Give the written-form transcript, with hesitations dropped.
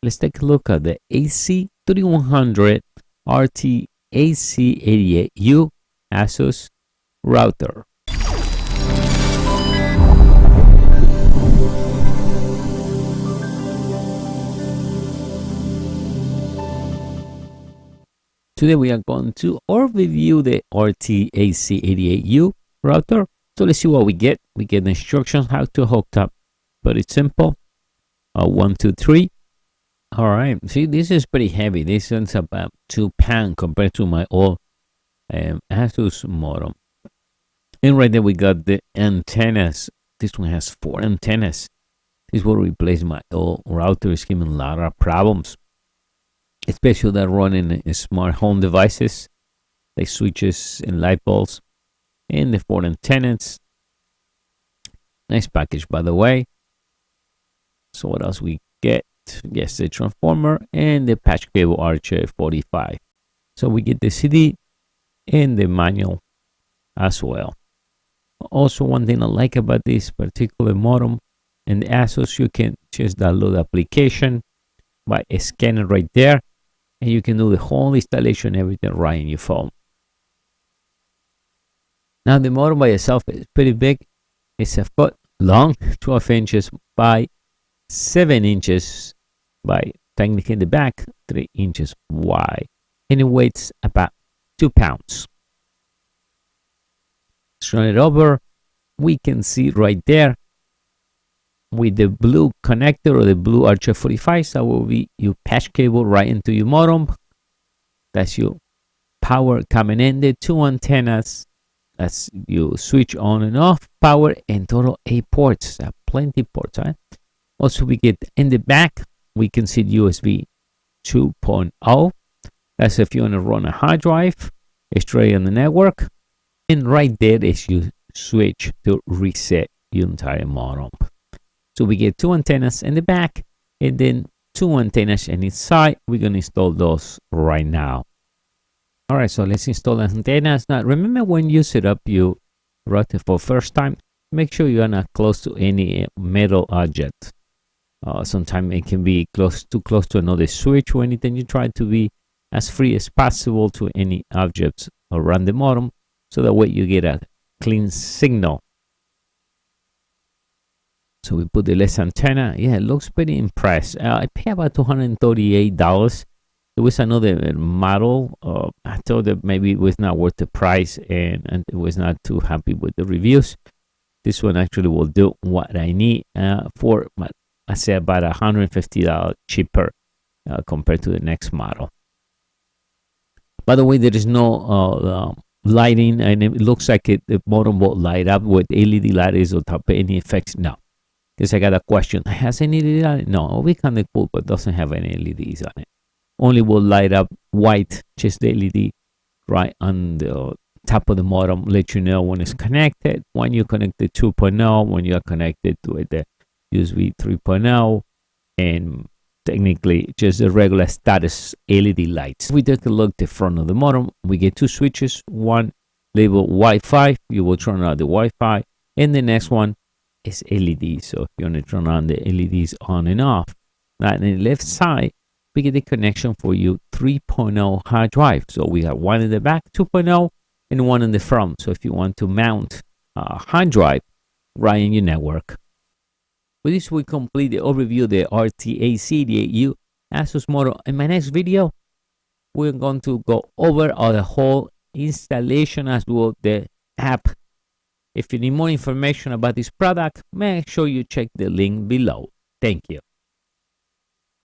Let's take a look at the AC3100 RT-AC88U ASUS router. Today we are going to overview the RT-AC88U router. So let's see what we get. We get the instructions how to hook up, but it's simple. 1, 2, 3. All right. See, this is pretty heavy. This one's about 2 pounds compared to my old ASUS modem. And right there we got the antennas. This one has 4 antennas. This will replace my old router. It's giving a lot of problems, especially that running in smart home devices like switches and light bulbs. And the 4 antennas. Nice package, by the way. So what else we get? Yes, the transformer and the patch cable RJ45. So we get the CD and the manual as well. Also, one thing I like about this particular modem and the ASUS, you can just download the application by scanning right there, and you can do the whole installation, everything right in your phone. Now the modem by itself is pretty big. It's a foot long, 12 inches by 7 inches by technically in the back 3 inches wide, and it weighs about 2 pounds. Let's run it over. We can see right there with the blue connector or the blue RJ45, that will be your patch cable right into your modem. That's your power coming in. The 2 antennas, that's you switch on and off power, and total 8 ports. Plenty ports, right? Also, we get in the back, we can see USB 2.0. That's if you want to run a hard drive straight on the network. And right there is your switch to reset your entire modem. So we get 2 antennas in the back, and then 2 antennas in each side. We're going to install those right now. All right, so let's install the antennas. Now, remember when you set up your router for first time, make sure you are not close to any metal object. Sometimes it can be too close to another switch or anything. You try to be as free as possible to any objects around the modem, so that way you get a clean signal. So we put the less antenna. Yeah, it looks pretty impressed. I pay about $238. There was another model. I thought that maybe it was not worth the price, and it was not too happy with the reviews. This one actually will do what I need for, I say, about $150 cheaper compared to the next model. By the way, there is no lighting, and it looks like the modem will light up with LED lights on top of any effects. No, because I got a question. Has any LED light? No, it'll be kind of cool, but doesn't have any LEDs on it. Only will light up white, just the LED right on the top of the modem, let you know when it's connected, when you connect the 2.0, when you are connected to the USB 3.0, and technically just the regular status LED lights. If we take a look at the front of the modem, we get 2 switches, one labeled Wi-Fi. You will turn on the Wi-Fi, and the next one is LED. So if you want to turn on the LEDs on and off. Now on the left side, we get the connection for you 3.0 hard drive. So we have one in the back, 2.0, and one in the front. So if you want to mount a hard drive right in your network. With this, we complete the overview of the RT-AC88U ASUS model. In my next video, we're going to go over the whole installation as well the app. If you need more information about this product, make sure you check the link below. Thank you.